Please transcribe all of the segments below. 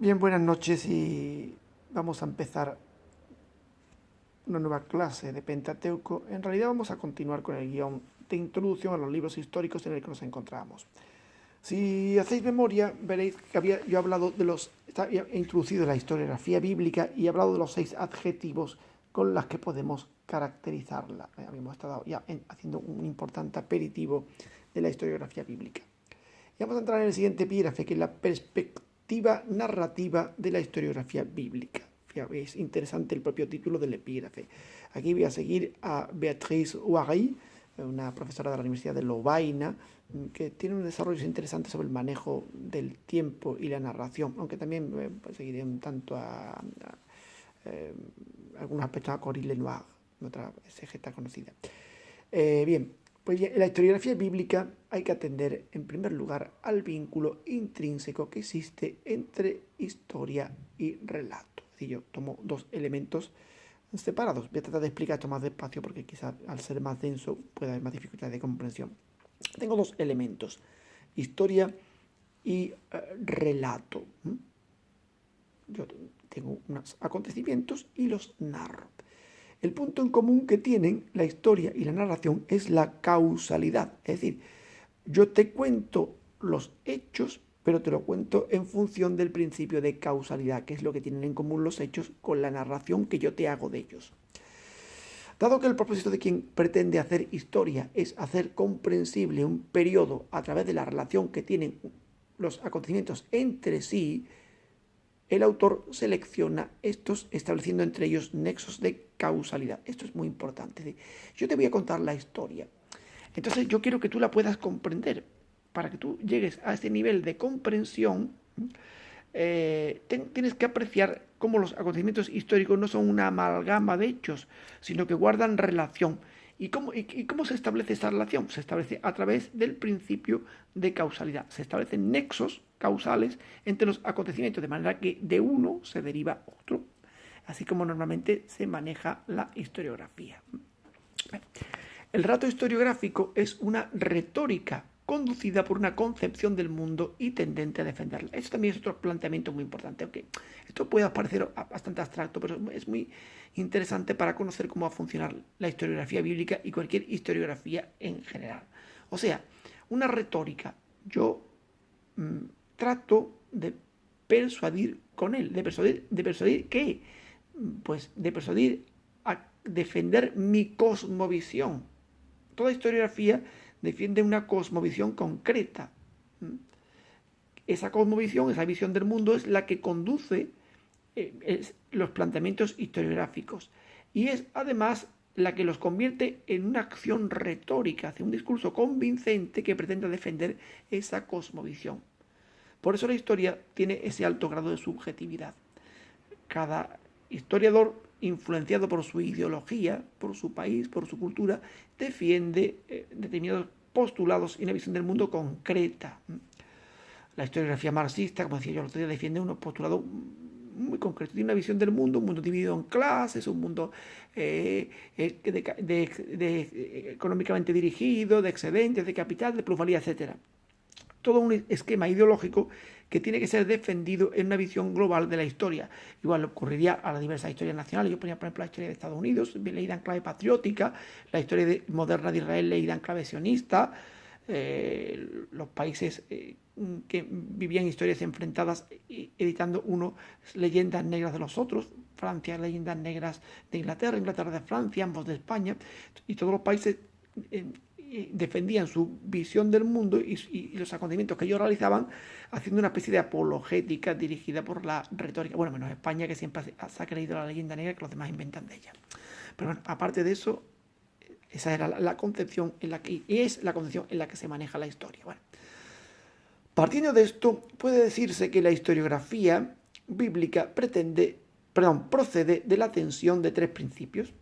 Bien, buenas noches y vamos a empezar una nueva clase de Pentateuco. En realidad vamos a continuar con el guión de introducción a los libros históricos en el que nos encontramos. Si hacéis memoria, veréis que yo he hablado de he introducido la historiografía bíblica y he hablado de los 6 adjetivos con los que podemos caracterizarla. Habíamos estado ya haciendo un importante aperitivo de la historiografía bíblica. Y vamos a entrar en el siguiente epígrafe, que es la perspectiva narrativa de la historiografía bíblica. Es interesante el propio título del epígrafe. Aquí voy a seguir a Beatrice Ouary, una profesora de la Universidad de Lovaina, que tiene un desarrollo interesante sobre el manejo del tiempo y la narración, aunque también seguiré un tanto a algunos aspectos a Corinne Lenoir, otra exegeta conocida. Bien, pues en la historiografía bíblica hay que atender en primer lugar al vínculo intrínseco que existe entre historia y relato. Es decir, yo tomo dos elementos separados. Voy a tratar de explicar esto más despacio porque quizás al ser más denso pueda haber más dificultad de comprensión. Tengo dos elementos, historia y relato. Yo tengo unos acontecimientos y los narro. El punto en común que tienen la historia y la narración es la causalidad. Es decir, yo te cuento los hechos, pero te lo cuento en función del principio de causalidad, que es lo que tienen en común los hechos con la narración que yo te hago de ellos. Dado que el propósito de quien pretende hacer historia es hacer comprensible un periodo a través de la relación que tienen los acontecimientos entre sí, el autor selecciona estos estableciendo entre ellos nexos de causalidad. Esto es muy importante. Yo te voy a contar la historia. Entonces yo quiero que tú la puedas comprender. Para que tú llegues a este nivel de comprensión, tienes que apreciar cómo los acontecimientos históricos no son una amalgama de hechos, sino que guardan relación. ¿Y cómo se establece esa relación? Se establece a través del principio de causalidad. Se establecen nexos causales entre los acontecimientos, de manera que de uno se deriva otro, así como normalmente se maneja la historiografía. El relato historiográfico es una retórica conducida por una concepción del mundo y tendente a defenderla. Eso también es otro planteamiento muy importante. Okay. Esto puede parecer bastante abstracto, pero es muy interesante para conocer cómo va a funcionar la historiografía bíblica y cualquier historiografía en general. O sea, una retórica. Yo trato de persuadir con él. ¿De persuadir qué? Pues de persuadir a defender mi cosmovisión. Toda historiografía defiende una cosmovisión concreta. Esa cosmovisión, esa visión del mundo es la que conduce los planteamientos historiográficos y es además la que los convierte en una acción retórica, hacia un discurso convincente que pretenda defender esa cosmovisión. Por eso la historia tiene ese alto grado de subjetividad. Cada historiador, influenciado por su ideología, por su país, por su cultura, defiende determinados postulados y una visión del mundo concreta. La historiografía marxista, como decía yo el otro día, defiende unos postulados muy concretos. Tiene una visión del mundo, un mundo dividido en clases, un mundo económicamente dirigido, de excedentes, de capital, de plusvalía, etc. Todo un esquema ideológico que tiene que ser defendido en una visión global de la historia. Igual le ocurriría a las diversas historias nacionales. Yo ponía, por ejemplo, la historia de Estados Unidos, leída en clave patriótica, la historia moderna de Israel, leída en clave sionista, los países que vivían historias enfrentadas, editando uno leyendas negras de los otros, Francia, leyendas negras de Inglaterra, Inglaterra de Francia, ambos de España, y todos los países defendían su visión del mundo y los acontecimientos que ellos realizaban, haciendo una especie de apologética dirigida por la retórica. Bueno, menos España, que siempre se ha creído la leyenda negra, que los demás inventan de ella. Pero bueno, aparte de eso, esa era la concepción en la que es la concepción en la que se maneja la historia. Bueno, partiendo de esto, puede decirse que la historiografía bíblica procede de la tensión de tres principios.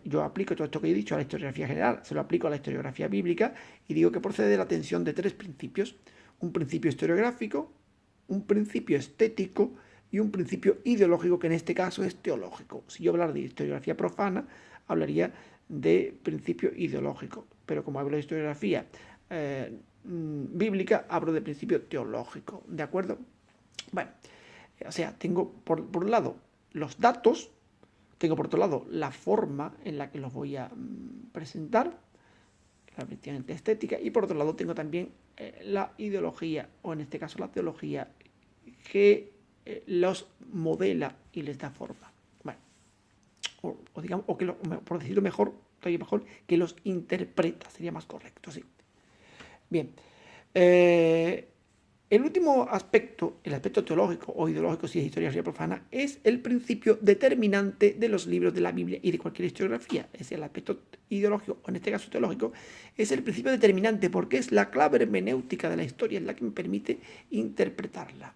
Yo aplico todo esto que he dicho a la historiografía general, se lo aplico a la historiografía bíblica y digo que procede de la tensión de tres principios. Un principio historiográfico, un principio estético y un principio ideológico, que en este caso es teológico. Si yo hablara de historiografía profana, hablaría de principio ideológico, pero como hablo de historiografía bíblica, hablo de principio teológico, ¿de acuerdo? Bueno, O sea, tengo por un lado los datos, tengo por otro lado la forma en la que los voy a presentar, la vertiente estética, y por otro lado tengo también la ideología, o en este caso la teología, que los modela y les da forma. Bueno, o digamos, o que por decirlo mejor, que los interpreta, sería más correcto, sí. Bien. El último aspecto, el aspecto teológico o ideológico, si es historiografía profana, es el principio determinante de los libros de la Biblia y de cualquier historiografía. Es decir, el aspecto ideológico, o en este caso teológico, es el principio determinante porque es la clave hermenéutica de la historia, es la que me permite interpretarla.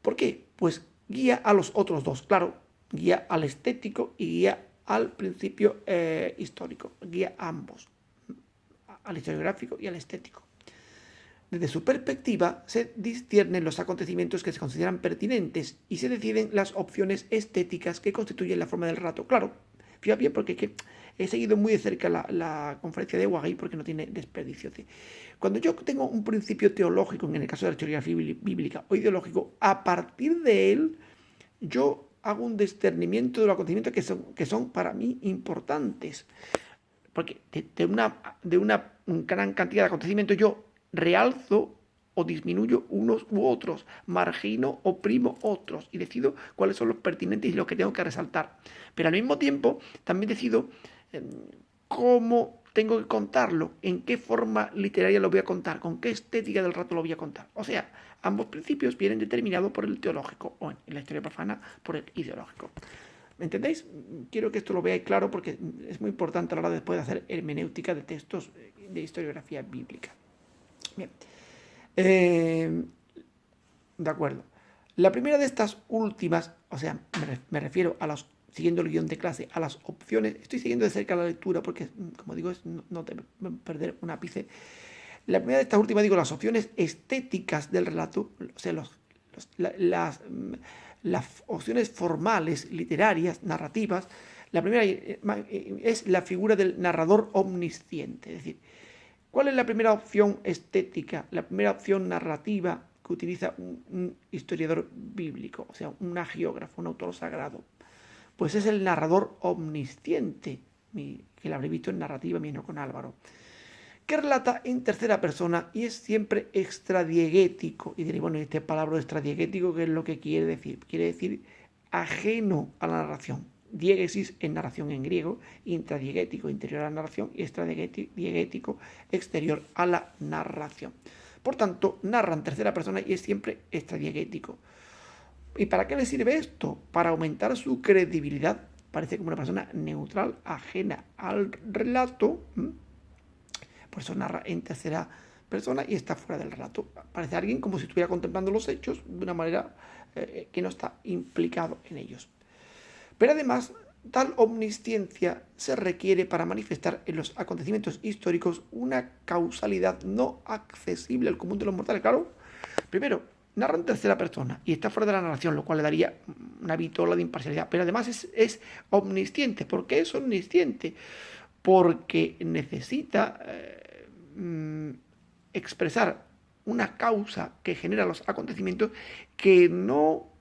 ¿Por qué? Pues guía a los otros dos, claro, guía al estético y guía al principio histórico, guía a ambos, al historiográfico y al estético. Desde su perspectiva, se disciernen los acontecimientos que se consideran pertinentes y se deciden las opciones estéticas que constituyen la forma del relato. Claro, fíjate bien porque he seguido muy de cerca la conferencia de Waggai porque no tiene desperdicio. Cuando yo tengo un principio teológico, en el caso de la historiografía bíblica, o ideológico, a partir de él, yo hago un discernimiento de los acontecimientos que son para mí importantes. Porque de una gran cantidad de acontecimientos yo realzo o disminuyo unos u otros, margino o primo otros y decido cuáles son los pertinentes y los que tengo que resaltar. Pero al mismo tiempo también decido cómo tengo que contarlo, en qué forma literaria lo voy a contar, con qué estética del rato lo voy a contar. O sea, ambos principios vienen determinados por el teológico o en la historia profana por el ideológico. ¿Me entendéis? Quiero que esto lo veáis claro porque es muy importante a la hora después de hacer hermenéutica de textos de historiografía bíblica. Bien. De acuerdo. La primera de estas últimas, o sea, me refiero a las, siguiendo el guión de clase, a las opciones, estoy siguiendo de cerca la lectura porque, como digo, es no perder un ápice. La primera de estas últimas, digo, las opciones estéticas del relato, o sea, las opciones formales, literarias, narrativas. La primera es la figura del narrador omnisciente, es decir, ¿cuál es la primera opción estética, la primera opción narrativa que utiliza un historiador bíblico, o sea, un hagiógrafo, un autor sagrado? Pues es el narrador omnisciente, que lo habré visto en narrativa, mismo con Álvaro, que relata en tercera persona y es siempre extradiegético. Y diréis, bueno, este palabra extradiegético, ¿qué es lo que quiere decir? Quiere decir ajeno a la narración. Diégesis en narración en griego, intradiegético, interior a la narración, y extradiegético, exterior a la narración. Por tanto, narra en tercera persona y es siempre extradiegético. ¿Y para qué le sirve esto? Para aumentar su credibilidad. Parece como una persona neutral, ajena al relato. Por eso narra en tercera persona y está fuera del relato. Parece alguien como si estuviera contemplando los hechos de una manera que no está implicado en ellos. Pero además, tal omnisciencia se requiere para manifestar en los acontecimientos históricos una causalidad no accesible al común de los mortales. Claro, primero, narra en tercera persona y está fuera de la narración, lo cual le daría una vitola de imparcialidad. Pero además es omnisciente. ¿Por qué es omnisciente? Porque necesita expresar una causa que genera los acontecimientos que no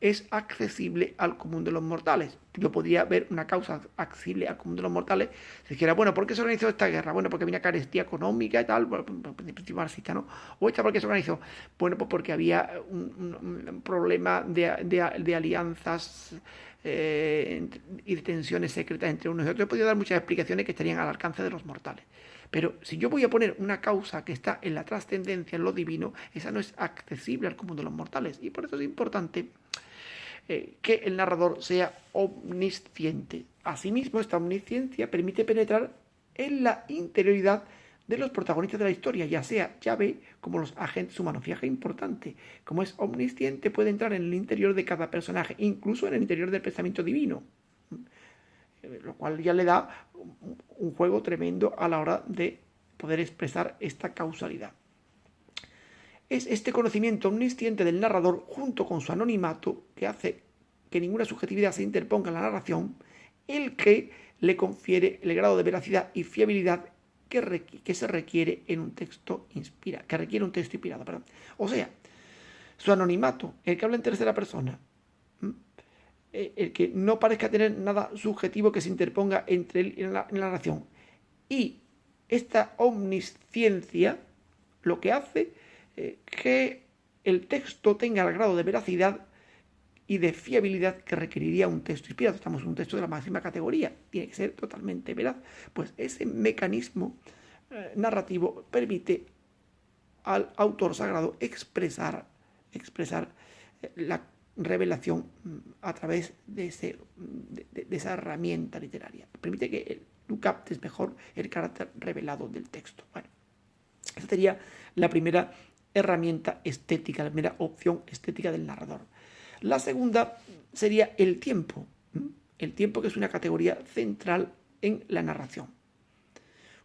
es accesible al común de los mortales. Yo podría ver una causa accesible al común de los mortales si dijera, bueno, ¿por qué se organizó esta guerra? Bueno, porque había una carestía económica y tal, bueno, marxista, ¿no? O esta, ¿por qué se organizó? Bueno, pues porque había un problema de alianzas y de tensiones secretas entre unos y otros. Yo podría dar muchas explicaciones que estarían al alcance de los mortales. Pero si yo voy a poner una causa que está en la trascendencia, en lo divino, esa no es accesible al común de los mortales. Y por eso es importante que el narrador sea omnisciente. Asimismo, esta omnisciencia permite penetrar en la interioridad de los protagonistas de la historia, ya sea Yahvé como los agentes humanos. Fíjate, importante, como es omnisciente, puede entrar en el interior de cada personaje, incluso en el interior del pensamiento divino, lo cual ya le da un juego tremendo a la hora de poder expresar esta causalidad. Es este conocimiento omnisciente del narrador, junto con su anonimato, que hace que ninguna subjetividad se interponga en la narración, el que le confiere el grado de veracidad y fiabilidad que se requiere en un texto inspirado, que requiere un texto inspirado. O sea, su anonimato, el que habla en tercera persona, el que no parezca tener nada subjetivo que se interponga entre él y la narración. Y esta omnisciencia lo que hace que el texto tenga el grado de veracidad y de fiabilidad que requeriría un texto inspirado. Estamos en un texto de la máxima categoría, tiene que ser totalmente veraz. Pues ese mecanismo narrativo permite al autor sagrado expresar la revelación a través de esa herramienta literaria. Permite que tú captes mejor el carácter revelado del texto. Bueno, esa sería la primera herramienta estética, la primera opción estética del narrador. La segunda sería el tiempo. El tiempo, que es una categoría central en la narración.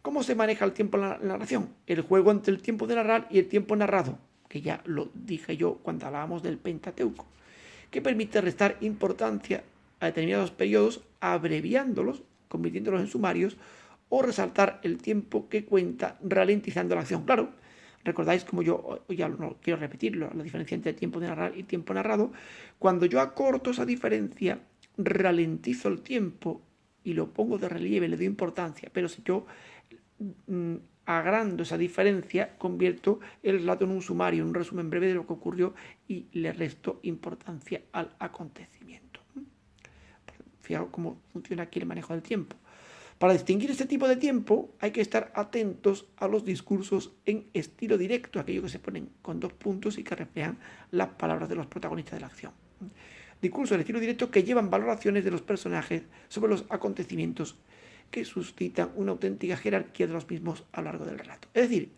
¿Cómo se maneja el tiempo en la narración? El juego entre el tiempo de narrar y el tiempo narrado, que ya lo dije yo cuando hablábamos del Pentateuco, que permite restar importancia a determinados periodos abreviándolos, convirtiéndolos en sumarios, o resaltar el tiempo que cuenta ralentizando la acción. Claro, recordáis, como yo ya no quiero repetirlo, la diferencia entre tiempo de narrar y tiempo narrado. Cuando yo acorto esa diferencia, ralentizo el tiempo y lo pongo de relieve, le doy importancia. Pero si yo agrando esa diferencia, convierto el relato en un sumario, en un resumen breve de lo que ocurrió y le resto importancia al acontecimiento. Fijaos cómo funciona aquí el manejo del tiempo. Para distinguir este tipo de tiempo hay que estar atentos a los discursos en estilo directo, aquellos que se ponen con 2 puntos y que reflejan las palabras de los protagonistas de la acción. Discursos en estilo directo que llevan valoraciones de los personajes sobre los acontecimientos que suscitan una auténtica jerarquía de los mismos a lo largo del relato. Es decir,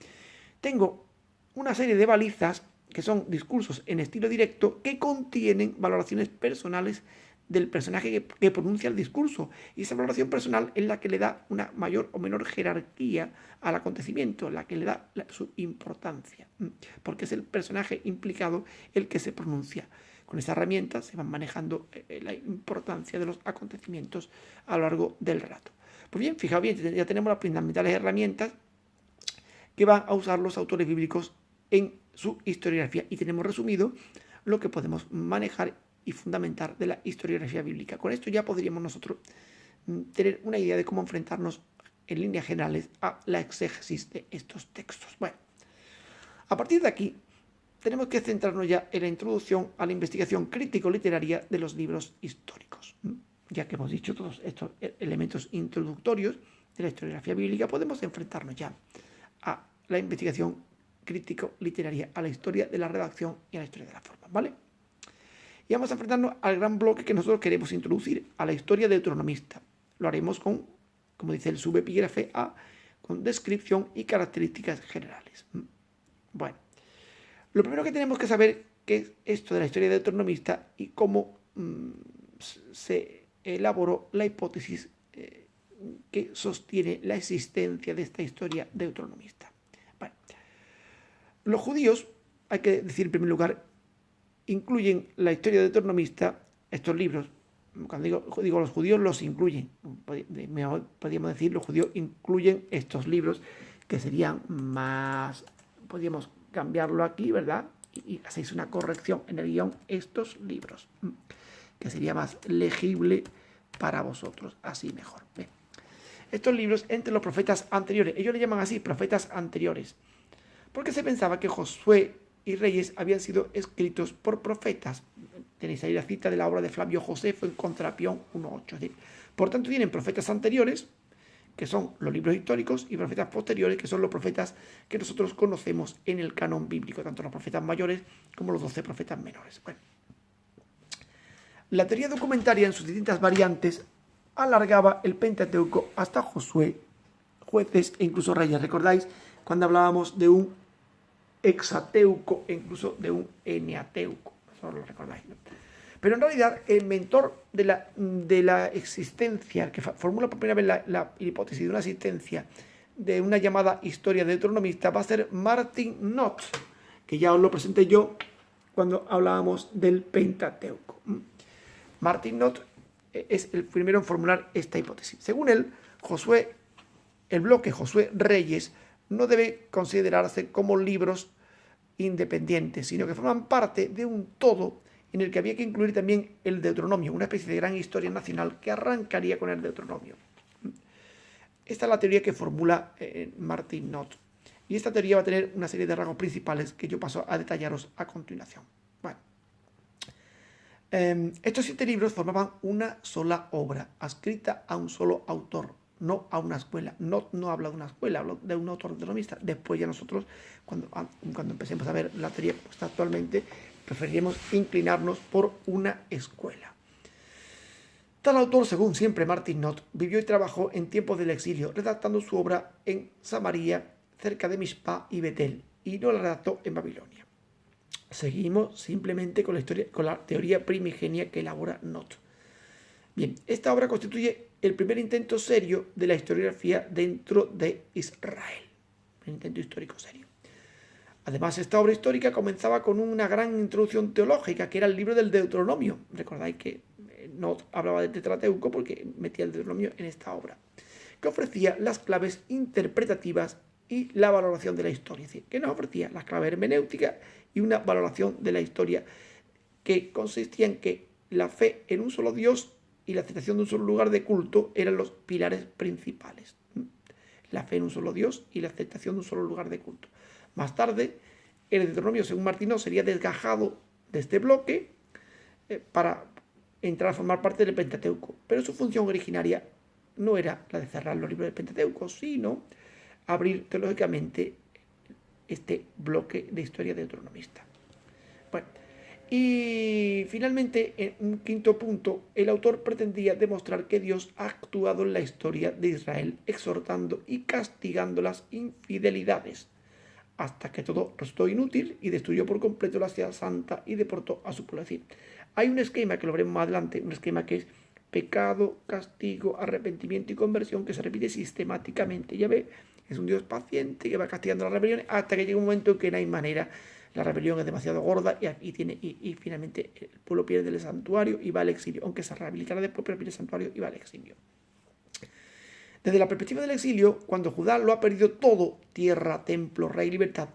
tengo una serie de balizas que son discursos en estilo directo que contienen valoraciones personales del personaje que pronuncia el discurso, y esa valoración personal es la que le da una mayor o menor jerarquía al acontecimiento, la que le da su importancia, porque es el personaje implicado el que se pronuncia. Con esa herramienta se van manejando la importancia de los acontecimientos a lo largo del relato. Pues bien, fijaos bien, ya tenemos las fundamentales herramientas que van a usar los autores bíblicos en su historiografía, y tenemos resumido lo que podemos manejar y fundamental de la historiografía bíblica. Con esto ya podríamos nosotros tener una idea de cómo enfrentarnos en líneas generales a la exégesis de estos textos. Bueno, a partir de aquí tenemos que centrarnos ya en la introducción a la investigación crítico-literaria de los libros históricos. Ya que hemos dicho todos estos elementos introductorios de la historiografía bíblica, podemos enfrentarnos ya a la investigación crítico-literaria, a la historia de la redacción y a la historia de la forma, ¿vale? Y vamos a enfrentarnos al gran bloque que nosotros queremos introducir, a la historia deuteronomista. Lo haremos con, como dice el subepígrafe A, con descripción y características generales. Bueno, lo primero que tenemos que saber qué es esto de la historia deuteronomista y cómo se elaboró la hipótesis que sostiene la existencia de esta historia deuteronomista. Bueno, los judíos, hay que decir en primer lugar, incluyen la historia deuteronomista, estos libros. Cuando digo los judíos, los incluyen. Podríamos decir, los judíos incluyen estos libros, que serían más, podríamos cambiarlo aquí, ¿verdad? Y hacéis una corrección en el guión, estos libros, que sería más legible para vosotros, así mejor. Bien. Estos libros entre los profetas anteriores, ellos le llaman así, profetas anteriores, porque se pensaba que Josué y Reyes habían sido escritos por profetas. Tenéis ahí la cita de la obra de Flavio Josefo en Contrapión 1.8. Por tanto, tienen profetas anteriores, que son los libros históricos, y profetas posteriores, que son los profetas que nosotros conocemos en el canon bíblico, tanto los profetas mayores como los 12 profetas menores. Bueno, la teoría documentaria en sus distintas variantes alargaba el Pentateuco hasta Josué, Jueces e incluso Reyes. ¿Recordáis cuando hablábamos de un hexateuco e incluso de un eneateuco? Eso lo recordáis, ¿no? Pero en realidad el mentor de la existencia, el que formula por primera vez la hipótesis de una existencia de una llamada historia deuteronomista, va a ser Martin Knott, que ya os lo presenté yo cuando hablábamos del Pentateuco. Martin Knott es el primero en formular esta hipótesis. Según él, el bloque Josué Reyes no debe considerarse como libros independientes, sino que forman parte de un todo en el que había que incluir también el Deuteronomio, una especie de gran historia nacional que arrancaría con el Deuteronomio. Esta es la teoría que formula Martin Noth. Y esta teoría va a tener una serie de rasgos principales que yo paso a detallaros a continuación. Bueno, estos 7 libros formaban una sola obra, adscrita a un solo autor, no a una escuela. No habla de una escuela, habla de un autor deuteronomista. Después ya nosotros, cuando empecemos a ver la teoría que está actualmente, preferiremos inclinarnos por una escuela. Tal autor, según siempre Martin Noth, vivió y trabajó en tiempos del exilio, redactando su obra en Samaria, cerca de Mishpá y Betel, y no la redactó en Babilonia. Seguimos simplemente con la teoría primigenia que elabora Noth. Bien, esta obra constituye el primer intento serio de la historiografía dentro de Israel. Un intento histórico serio. Además, esta obra histórica comenzaba con una gran introducción teológica, que era el libro del Deuteronomio. Recordáis que Noth hablaba de Tetrateuco porque metía el Deuteronomio en esta obra, que ofrecía las claves interpretativas y la valoración de la historia. Es decir, que nos ofrecía las claves hermenéuticas y una valoración de la historia que consistía en que la fe en un solo Dios y la aceptación de un solo lugar de culto eran los pilares principales. La fe en un solo Dios y la aceptación de un solo lugar de culto. Más tarde, el Deuteronomio, según Martin Noth, sería desgajado de este bloque para entrar a formar parte del Pentateuco. Pero su función originaria no era la de cerrar los libros del Pentateuco, sino abrir teológicamente este bloque de historia deuteronomista. Bueno, y finalmente, en un quinto punto, el autor pretendía demostrar que Dios ha actuado en la historia de Israel, exhortando y castigando las infidelidades, hasta que todo resultó inútil y destruyó por completo la ciudad santa y deportó a su pueblo. Es decir, hay un esquema que lo veremos más adelante, un esquema que es pecado, castigo, arrepentimiento y conversión, que se repite sistemáticamente. Ya ve, es un Dios paciente que va castigando las rebeliones hasta que llega un momento en que no hay manera. La rebelión es demasiado gorda y finalmente el pueblo pierde el santuario y va al exilio, aunque se rehabilitará después, pero pierde el santuario y va al exilio. Desde la perspectiva del exilio, cuando Judá lo ha perdido todo, tierra, templo, rey, libertad,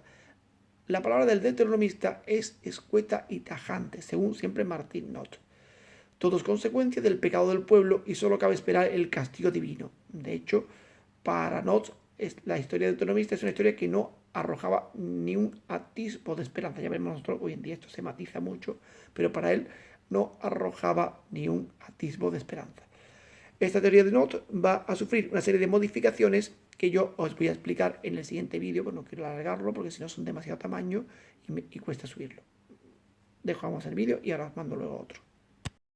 la palabra del deuteronomista es escueta y tajante, según siempre Martin Noth. Todo es consecuencia del pecado del pueblo y solo cabe esperar el castigo divino. De hecho, para Noth, la historia deuteronomista es una historia que no arrojaba ni un atisbo de esperanza. Ya vemos nosotros, hoy en día esto se matiza mucho, pero para él no arrojaba ni un atisbo de esperanza. Esta teoría de Noth va a sufrir una serie de modificaciones que yo os voy a explicar en el siguiente vídeo, pues no quiero alargarlo porque si no son demasiado tamaño y cuesta subirlo. Dejamos el vídeo y ahora os mando luego otro.